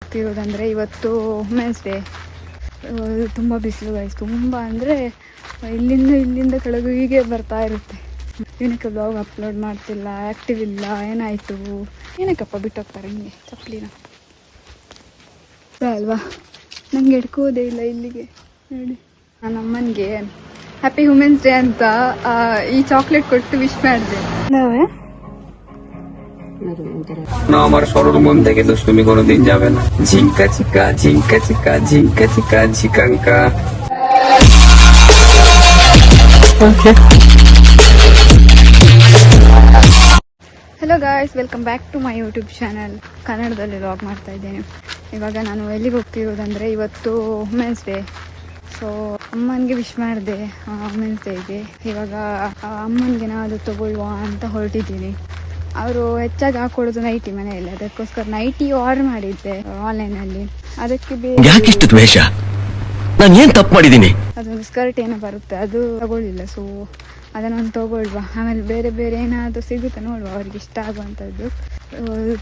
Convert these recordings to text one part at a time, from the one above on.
ಹೋಗ್ತಿರೋದಂದರೆ ಇವತ್ತು women's day. ತುಂಬ ಬಿಸಿಲು ಗೈಸ್, ತುಂಬ ಅಂದರೆ ಇಲ್ಲಿಂದ ಕೆಳಗೆ ಹೀಗೆ ಬರ್ತಾ ಇರುತ್ತೆ. ಏನಕ್ಕೆ ಬ್ಲಾಗ್ ಅಪ್ಲೋಡ್ ಮಾಡ್ತಿಲ್ಲ, ಆ್ಯಕ್ಟಿವ್ ಇಲ್ಲ, ಏನಾಯಿತು, ಏನಕ್ಕಪ್ಪ ಬಿಟ್ಟೋಗ್ತಾರೆ ಹಿಂಗೆ ಚಪ್ಪಲಿನ ಅಲ್ವಾ. ನನಗೆ ಎಡ್ಕೋದೇ ಇಲ್ಲ ಇಲ್ಲಿಗೆ ನೋಡಿ. ನನ್ನ ಅಮ್ಮನಿಗೆ ಹ್ಯಾಪಿ ವುಮೆನ್ಸ್ ಡೇ ಅಂತ ಈ ಚಾಕ್ಲೇಟ್ ಕೊಟ್ಟು ವಿಶ್ ಮಾಡಿದೆ. না আমার সরোর মন থেকে দুষ্টুমি কোনোদিন যাবে না। ঝিঙ্কা চিকা ঝিঙ্কা চিকা ঝিঙ্কা চিকা ঝিকাঙ্কা। Hello guys, welcome back to my YouTube channel. ಕನ್ನಡದಲ್ಲಿ ವ್ಲಾಗ್ ಮಾಡ್ತಾ ಇದ್ದೇನೆ. ಇವಾಗ ನಾನು ಎಲ್ಲಿಗೆ ಹೋಗ್ತಿರೋದಂದರೆ ಇವತ್ತು ವುಮೆನ್ಸ್ ಡೇ. ಸೊ ಅಮ್ಮನಿಗೆ ವಿಶ್ ಮಾಡಿದೆ ವುಮೆನ್ಸ್ ಡೇಗೆ. ಇವಾಗ ಅಮ್ಮನಿಗೆ ಏನಾದರೂ ತಗೊಳ್ಳುವ ಅಂತ ಹೊರಟಿದ್ದೀನಿ. ಅವರು ಹೆಚ್ಚಾಗಿ ಹಾಕೊಳ್ಳೋದು ನೈಟಿ ಮನೆಯಲ್ಲಿ, ಅದಕ್ಕೋಸ್ಕರ ನೈಟಿ ಆರ್ಡರ್ ಮಾಡಿದ್ದೆ ಆನ್ಲೈನಲ್ಲಿ. ಅದಕ್ಕೆ ಅದೊಂದು ಸ್ಕರ್ಟ್ ಏನೋ ಬರುತ್ತೆ, ಅದು ತಗೊಳ್ಳಿಲ್ಲ. ಸೊ ಅದನ್ನೊಂದು ತಗೊಳ್ವಾ, ಆಮೇಲೆ ಬೇರೆ ಬೇರೆ ಏನಾದರೂ ಸಿಗುತ್ತೆ ನೋಡುವ ಅವ್ರಿಗೆ ಇಷ್ಟ ಆಗುವಂಥದ್ದು.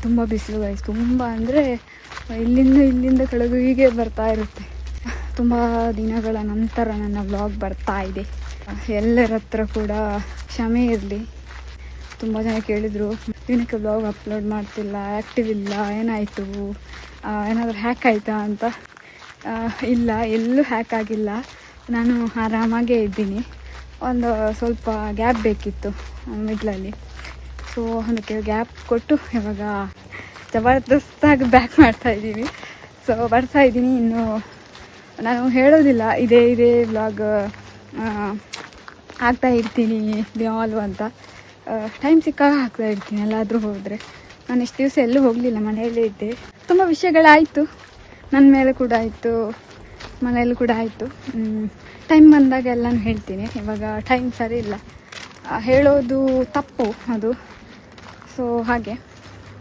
ತುಂಬ ಬಿಸಿಲು ಗೈಸ್, ತುಂಬ ಅಂದರೆ ಇಲ್ಲಿಂದ ಕೆಳಗೆ ಹೀಗೆ ಬರ್ತಾ ಇರುತ್ತೆ. ತುಂಬ ದಿನಗಳ ನಂತರ ನನ್ನ ವ್ಲಾಗ್ ಬರ್ತಾ ಇದೆ. ಎಲ್ಲರ ಹತ್ರ ಕೂಡ ಕ್ಷಮೆ ಇರಲಿ. ತುಂಬ ಜನ ಕೇಳಿದರು ಏನಕ್ಕೆ ಬ್ಲಾಗ್ ಅಪ್ಲೋಡ್ ಮಾಡ್ತಿಲ್ಲ, ಆ್ಯಕ್ಟಿವ್ ಇಲ್ಲ, ಏನಾಯಿತು, ಏನಾದರೂ ಹ್ಯಾಕ್ ಆಯಿತಾ ಅಂತ. ಇಲ್ಲ, ಎಲ್ಲೂ ಹ್ಯಾಕ್ ಆಗಿಲ್ಲ, ನಾನು ಆರಾಮಾಗೇ ಇದ್ದೀನಿ. ಒಂದು ಸ್ವಲ್ಪ ಗ್ಯಾಪ್ ಬೇಕಿತ್ತು ಮಿಡ್ಲಲ್ಲಿ. ಸೊ ಅದಕ್ಕೆ ಗ್ಯಾಪ್ ಕೊಟ್ಟು ಇವಾಗ ಜಬರ್ದಸ್ತಾಗಿ ಬ್ಯಾಕ್ ಮಾಡ್ತಾಯಿದ್ದೀನಿ. ಸೊ ಬರ್ತಾಯಿದ್ದೀನಿ. ಇನ್ನು ನಾನು ಹೇಳೋದಿಲ್ಲ ಇದೇ ವ್ಲಾಗ್ ಹಾಕ್ತಾ ಇರ್ತೀನಿ ದಿನಾಲು ಅಂತ. ಟೈಮ್ ಸಿಕ್ಕಾಗ ಹಾಕ್ತಾ ಇರ್ತೀನಿ ಎಲ್ಲಾದರೂ ಹೋದರೆ. ನಾನು ಇಷ್ಟು ದಿವಸ ಎಲ್ಲೂ ಹೋಗಲಿಲ್ಲ, ಮನೆಯಲ್ಲೇ ಇದ್ದೆ. ತುಂಬ ವಿಷಯಗಳಾಯಿತು, ನನ್ನ ಮೇಲೆ ಕೂಡ ಆಯಿತು, ಮನೆಯಲ್ಲೂ ಕೂಡ ಆಯಿತು. ಟೈಮ್ ಬಂದಾಗ ಎಲ್ಲನೂ ಹೇಳ್ತೀನಿ. ಇವಾಗ ಟೈಮ್ ಸರಿ ಇಲ್ಲ, ಹೇಳೋದು ತಪ್ಪು ಅದು. ಸೊ ಹಾಗೆ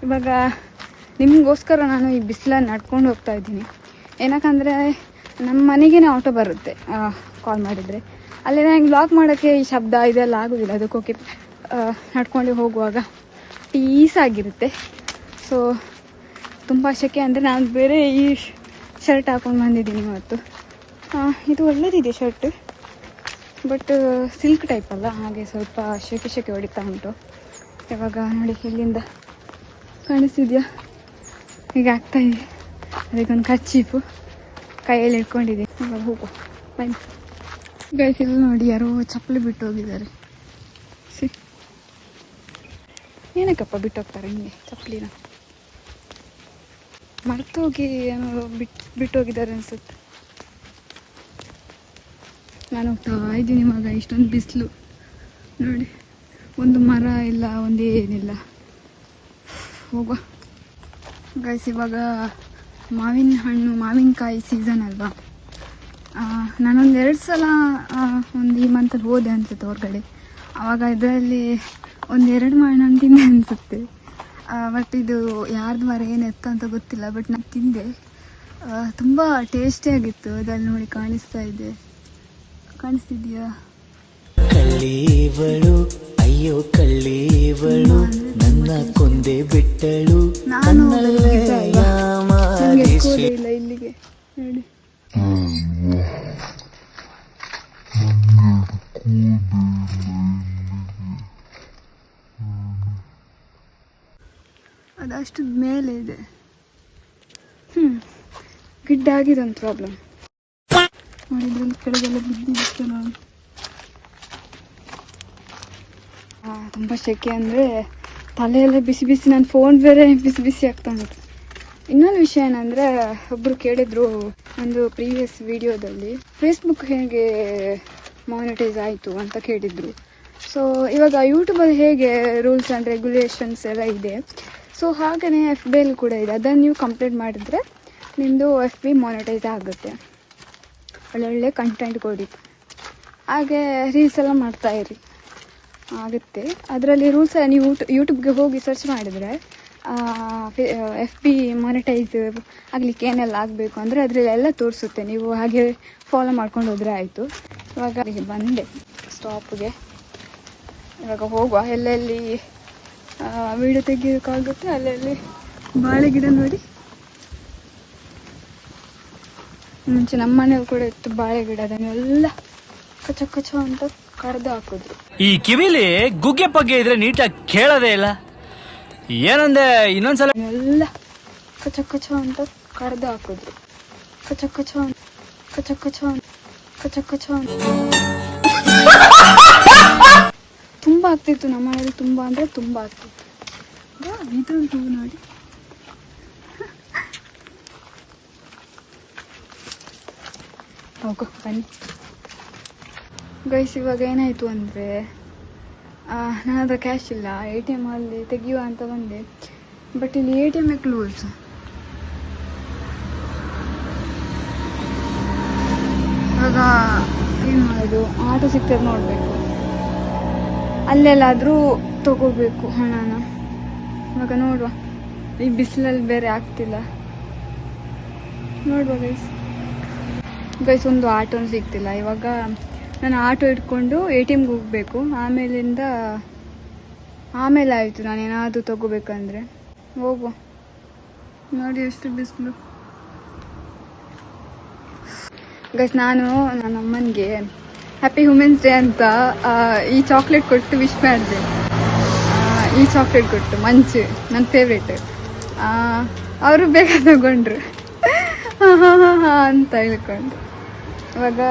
ಇವಾಗ ನಿಮಗೋಸ್ಕರ ನಾನು ಈ ಬಿಸಿಲನ್ನು ನಡ್ಕೊಂಡು ಹೋಗ್ತಾ ಇದ್ದೀನಿ. ಏನಕ್ಕಂದರೆ ನಮ್ಮ ಮನೆಗೇ ಆಟೋ ಬರುತ್ತೆ ಕಾಲ್ ಮಾಡಿದರೆ. ಅಲ್ಲಿ ನನಗೆ ಬ್ಲಾಗ್ ಮಾಡೋಕ್ಕೆ ಈ ಶಬ್ದ ಇದೆಲ್ಲ ಆಗೋದಿಲ್ಲ. ಅದಕ್ಕೋಕೆ ನಡ್ಕೊಂಡು ಹೋಗುವಾಗ ಪೀಸಾಗಿರುತ್ತೆ. ಸೊ ತುಂಬ ಶೆಕೆ ಅಂದರೆ ನಾನು ಬೇರೆ ಈ ಶರ್ಟ್ ಹಾಕೊಂಡು ಬಂದಿದ್ದೀನಿ ಇವತ್ತು. ಇದು ಒಳ್ಳೆಯದಿದೆ ಶರ್ಟ್, ಬಟ್ ಸಿಲ್ಕ್ ಟೈಪ್ ಅಲ್ಲ, ಹಾಗೆ ಸ್ವಲ್ಪ ಶೆಕೆ ಹೊಡಿತಾ ಉಂಟು. ಇವಾಗ ನೋಡಿ ಇಲ್ಲಿಂದ ಕಾಣಿಸ್ತಿದ್ಯಾ, ಹೀಗೆ ಆಗ್ತಾಯಿದೆ. ಅದಕ್ಕೊಂದು ಕರ್ಚೀಫು ಕೈಯಲ್ಲಿ ಇಟ್ಕೊಂಡಿದ್ದೀನಿ. ಇವಾಗ ಹೋಗು ಬನ್ನಿ ಗೈಸ್. ಇಲ್ಲಿ ನೋಡಿ ಯಾರೋ ಚಪ್ಪಲಿ ಬಿಟ್ಟು ಹೋಗಿದ್ದಾರೆ. ಏನಕ್ಕಪ್ಪ ಬಿಟ್ಟೋಗ್ತಾರೆ ಹಿಂಗೆ ಚಪ್ಪಲಿನ ಮರ್ತೋಗಿ ಏನೋ ಬಿಟ್ಟೋಗಿದ್ದಾರೆ ಅನಿಸುತ್ತೆ. ನಾನು ಹೋಗ್ತಾ ಇದ್ದೀನಿ ಇವಾಗ. ಇಷ್ಟೊಂದು ಬಿಸಿಲು ನೋಡಿ, ಒಂದು ಮರ ಇಲ್ಲ, ಒಂದೇನಿಲ್ಲ. ಹೋಗುವ ಗೈಸ್. ಇವಾಗ ಮಾವಿನಕಾಯಿ ಸೀಸನ್ ಅಲ್ವಾ. ನಾನೊಂದು 2 ಸಲ ಒಂದು ಈ ಮಂತಲ್ಲಿ ಹೋದೆ ಅನಿಸುತ್ತೆ ಹೊರಗಡೆ. ಆವಾಗ ಇದರಲ್ಲಿ 1-2 ನಾನು ತಿಂದೆ ಅನಿಸುತ್ತೆ. ಬಟ್ ಇದು ಯಾರ್ದು ಮರ ಏನು ಎತ್ತ ಅಂತ ಗೊತ್ತಿಲ್ಲ, ಬಟ್ ನಾನು ತಿಂದೆ. ತುಂಬ ಟೇಸ್ಟಿಯಾಗಿತ್ತು. ಅದಲ್ಲಿ ನೋಡಿ ಕಾಣಿಸ್ತಿದ್ಯಾ? ಕಳ್ಳೀವಳು ಅಯ್ಯೋ ಕಳ್ಳೀವಳು ನನ್ನ ಕೊಂದೆ ಬಿಟ್ಟಳು. ನಾನು ಇಲ್ಲ ಇಲ್ಲಿಗೆ ನೋಡಿ. ಅದಷ್ಟು ಮೇಲೆ ಇದೆ. ಗಿಡ್ಡ ಆಗಿದೆ ಒಂದು ಪ್ರಾಬ್ಲಮ್. ನೋಡಿದ್ರಲ್ಲಿ ಕೆಳಗೆಲ್ಲ ಬಿದ್ದಿತ್ತು. ನಾನು ತುಂಬ ಶೆಕೆ ಅಂದರೆ ತಲೆಯೆಲ್ಲ ಬಿಸಿ. ನನ್ನ ಫೋನ್ ಬೇರೆ ಬಿಸಿ ಆಗ್ತಾ ಉಂಟು. ಇನ್ನೊಂದು ವಿಷಯ ಏನಂದರೆ, ಒಬ್ಬರು ಕೇಳಿದರು ಒಂದು ಪ್ರೀವಿಯಸ್ ವಿಡಿಯೋದಲ್ಲಿ ಫೇಸ್ಬುಕ್ ಹೇಗೆ ಮಾನಿಟೈಸ್ ಆಯಿತು ಅಂತ ಕೇಳಿದರು. ಸೊ ಇವಾಗ ಯೂಟ್ಯೂಬಲ್ಲಿ ಹೇಗೆ ರೂಲ್ಸ್ ಆ್ಯಂಡ್ ರೆಗ್ಯುಲೇಷನ್ಸ್ ಎಲ್ಲ ಇದೆ, ಸೊ ಹಾಗೆಯೇ FB ಅಲ್ಲಿ ಕೂಡ ಇದೆ. ಅದನ್ನು ನೀವು ಕಂಪ್ಲೀಟ್ ಮಾಡಿದರೆ ನಿಮ್ಮದು FB ಮಾನಿಟೈಸ್ ಆಗುತ್ತೆ. ಒಳ್ಳೊಳ್ಳೆ ಕಂಟೆಂಟ್ ಕೊಡಿ, ಹಾಗೆ ರೀಲ್ಸ್ ಎಲ್ಲ ಮಾಡ್ತಾಯಿರಿ, ಆಗುತ್ತೆ. ಅದರಲ್ಲಿ ರೂಲ್ಸ್ ಎಲ್ಲ ನೀವು ಯೂಟ್ಯೂಬ್ಗೆ ಹೋಗಿ ಸರ್ಚ್ ಮಾಡಿದರೆ FB ಮಾನಿಟೈಸ್ ಆಗಲಿಕ್ಕೆ ಏನೆಲ್ಲ ಆಗಬೇಕು ಅಂದರೆ ಅದರಲ್ಲೆಲ್ಲ ತೋರಿಸುತ್ತೆ. ನೀವು ಹಾಗೆ ಫಾಲೋ ಮಾಡ್ಕೊಂಡು ಹೋದರೆ ಆಯಿತು. ಇವಾಗ ಬಂದೆ ಸ್ಟಾಪ್ಗೆ. ಇವಾಗ ಹೋಗುವ. ಎಲ್ಲೆಲ್ಲಿ ವೀಡಿಯೋ ತೆಗಿಯೋಕ್ಕಾಗುತ್ತೆ ಅಲ್ಲಲ್ಲಿ ಬಾಳೆ ಗಿಡ ನೋಡಿ ಮುಂಚೆ ನಮ್ಮ ಮನೇಲಿ ಕೂಡ ಇತ್ತು ಬಾಳೆ ಗಿಡ, ಅದನ್ನೆಲ್ಲ ಕಚ ಕಚ ಅಂತ ಕಡ್ದು ಹಾಕಿದ್ರು. ಈ ಕಿವಿಲಿ ಗುಗ್ಗೆ ಪಗ್ಗೆ ಇದ್ರೆ ನೀಟಾಗಿ ಕೇಳೋದೇ ಇಲ್ಲ. ಏನಂದೆ ಇನ್ನೊಂದ್ಸಲ? ಎಲ್ಲ ಕಚ ಕಚ ಅಂತ ಕಡ್ದು ಹಾಕಿದ್ರು. ಕಚ ಕಚ ಕಚ ಕಚ ಕಚ ಕಚ ತುಂಬಾ ಆಗ್ತಿತ್ತು ನಮ್ಮ ಮನೇಲಿ, ತುಂಬಾ ಅಂದ್ರೆ ತುಂಬಾ ಆಗ್ತಿತ್ತು. ಇದು ನೋಡಿ, ಹೋಗೋ ಬನ್ನಿ ಗೈಸ್. ಇವಾಗ ಏನಾಯಿತು ಅಂದರೆ ನನ್ನ ಹತ್ರ ಕ್ಯಾಶ್ ಇಲ್ಲ, ATM ಅಲ್ಲಿ ತೆಗಿಯುವ ಅಂತ ಬಂದೆ. ಬಟ್ ಇಲ್ಲಿ ATM ಕ್ಲೋಸ್. ಇವಾಗ ಏನು ಮಾಡೋದು? ಆಟೋ ಸಿಗ್ತದೆ ನೋಡಬೇಕು, ಅಲ್ಲೆಲ್ಲಾದರೂ ತಗೋಬೇಕು ಹಣನ. ಇವಾಗ ನೋಡುವ, ಈ ಬಿಸಿಲಲ್ಲಿ ಬೇರೆ ಆಗ್ತಿಲ್ಲ. ನೋಡುವ ಗೈಸ್ ಒಂದು ಆಟೋನು ಸಿಗ್ತಿಲ್ಲ. ಇವಾಗ ನಾನು ಆಟೋ ಇಟ್ಕೊಂಡು ATMಗೆ ಹೋಗಬೇಕು. ಆಮೇಲೆ ಆಯಿತು ನಾನು ಏನಾದರೂ ತಗೋಬೇಕಂದ್ರೆ. ಹೋಗುವ. ನೋಡಿ ಎಷ್ಟು ಬಿಸಿಲು ಗೈಸ್. ನಾನು ನನ್ನ ಅಮ್ಮನಿಗೆ ಹ್ಯಾಪಿ ವುಮೆನ್ಸ್ ಡೇ ಅಂತ ಈ ಚಾಕ್ಲೇಟ್ ಕೊಟ್ಟು ವಿಶ್ ಮಾಡಿದೆ. ಈ ಚಾಕ್ಲೇಟ್ ಕೊಟ್ಟು ಮಂಚು, ನನ್ನ ಫೇವ್ರೇಟ್. ಅವರು ಬೇಗ ತಗೊಂಡ್ರು ಅಂತ ಹೇಳ್ಕೊಂಡು. ಇವಾಗ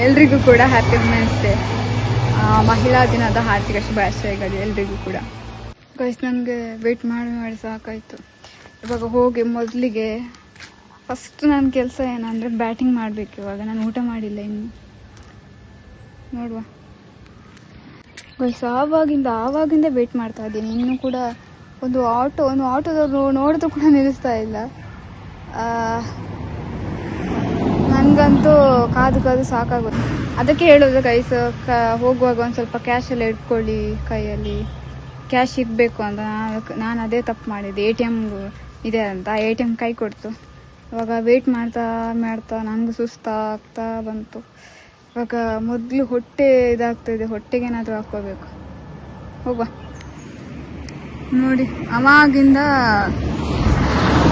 ಎಲ್ರಿಗೂ ಕೂಡ ಹ್ಯಾಪಿ ವುಮೆನ್ಸ್ ಡೇ, ಮಹಿಳಾ ದಿನದ ಹಾರ್ದಿಕ ಶುಭಾಶಯಗಳು ಎಲ್ರಿಗೂ ಕೂಡ. ಗೈಸ್ ನನಗೆ ವೇಟ್ ಮಾಡಿ ಸಾಕಾಯಿತು. ಇವಾಗ ಹೋಗಿ ಮೊದಲಿಗೆ ಫಸ್ಟ್ ನನ್ನ ಕೆಲಸ ಏನಂದರೆ ಬ್ಯಾಟಿಂಗ್ ಮಾಡಬೇಕು. ಇವಾಗ ನಾನು ಊಟ ಮಾಡಿಲ್ಲ ಇನ್ನು. ನೋಡುವ ಗೈಸ್, ಆವಾಗಿಂದ ವೇಟ್ ಮಾಡ್ತಾ ಇದ್ದೀನಿ. ಇನ್ನೂ ಕೂಡ ಒಂದು ಆಟೋದವರು ನೋಡಿದ್ರು ಕೂಡ ನಿಲ್ಲಿಸ್ತಾ ಇಲ್ಲ. ನನಗಂತೂ ಕಾದು ಸಾಕಾಗುತ್ತೆ. ಅದಕ್ಕೆ ಹೇಳೋದು ಗೈಸ್, ಹೋಗುವಾಗ ಒಂದು ಸ್ವಲ್ಪ ಕ್ಯಾಶ್ ಎಲ್ಲ ಇಟ್ಕೊಳ್ಳಿ, ಕೈಯಲ್ಲಿ ಕ್ಯಾಶ್ ಇರಬೇಕು ಅಂತ. ನಾನು ಅದೇ ತಪ್ಪು ಮಾಡಿದ್ದೆ. ATM ಇದೆ ಅಂತ ATM ಕೈ ಕೊಡ್ತು. ಇವಾಗ ವೇಟ್ ಮಾಡ್ತಾ ನನಗೂ ಸುಸ್ತಾಗ್ತಾ ಬಂತು. ಇವಾಗ ಮೊದಲು ಹೊಟ್ಟೆ ಇದಾಗ್ತಾಯಿದೆ, ಹೊಟ್ಟೆಗೇನಾದರೂ ಹಾಕ್ಕೋಬೇಕು. ಹೋಗುವ. ನೋಡಿ ಅವಾಗಿಂದ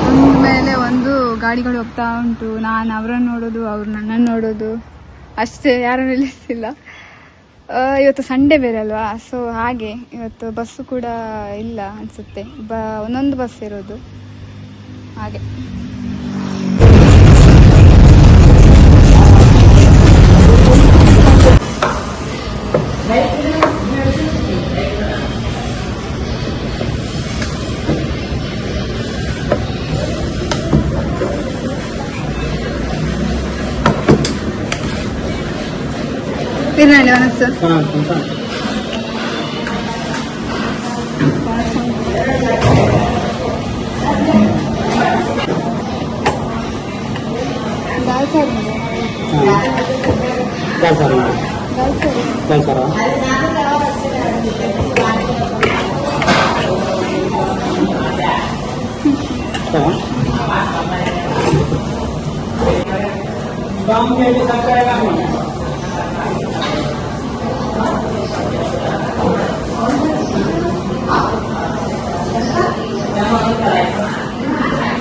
ಒಂದು ಮೇಲೆ ಒಂದು ಗಾಡಿಗಳು ಹೋಗ್ತಾ ಉಂಟು. ನಾನು ಅವರನ್ನು ನೋಡೋದು, ಅವ್ರು ನನ್ನನ್ನು ನೋಡೋದು ಅಷ್ಟೇ, ಯಾರು ನಿಲ್ಲಿಸ್ತಿಲ್ಲ. ಇವತ್ತು ಸಂಡೇ ಬೇರೆ ಅಲ್ವಾ, ಸೊ ಹಾಗೆ ಇವತ್ತು ಬಸ್ಸು ಕೂಡ ಇಲ್ಲ ಅನಿಸುತ್ತೆ. ಒಂದೊಂದು ಬಸ್ ಇರೋದು ಹಾಗೆ. తినండి మనసు.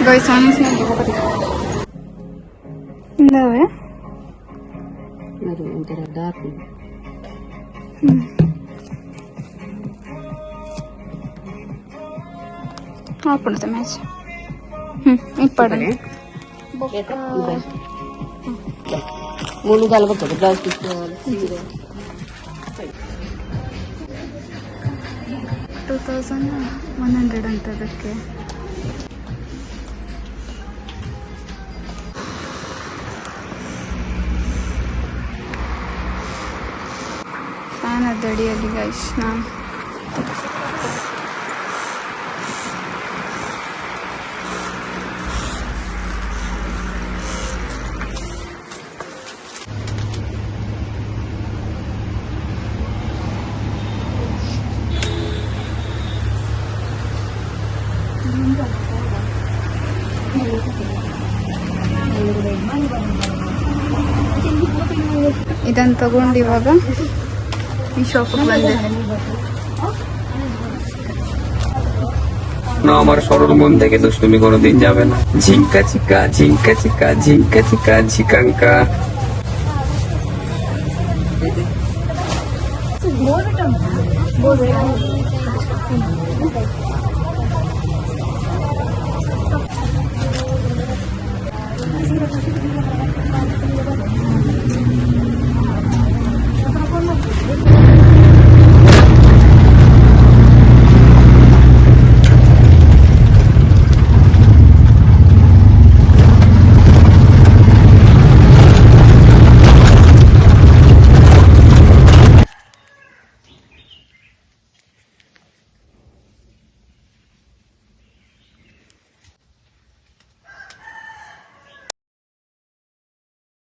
Guys, honestly, ಇದ್ದಾವೆ. ಹಾಕ್ಬಿಡುತ್ತೆ ಮ್ಯಾಚ್. ಇಪ್ಪಡೆ ಮೂರು ಗಾಲ ಬರ್ತದೆ ಪ್ಲಾಸ್ಟಿಕ್ 2100 ಅಂತ ಅದಕ್ಕೆ. ಫ್ಯಾನ್ ಅಡಿಯಲ್ಲಿ ಗೈಸ್ ನಾನು ಇದನ್ನು ತಗೊಂಡು ಇವಾಗ ಈ ಶಾಪಿಗೆ ಬಂದೆ. স্বপ্ন আমার সরল মন থেকে দুষ্টুমি কোনোদিন যাবে না। ঝিঙ্কা চিকা ঝিঙ্কা চিকা ঝিঙ্কা চিকা ঝিকাঙ্কা। बोल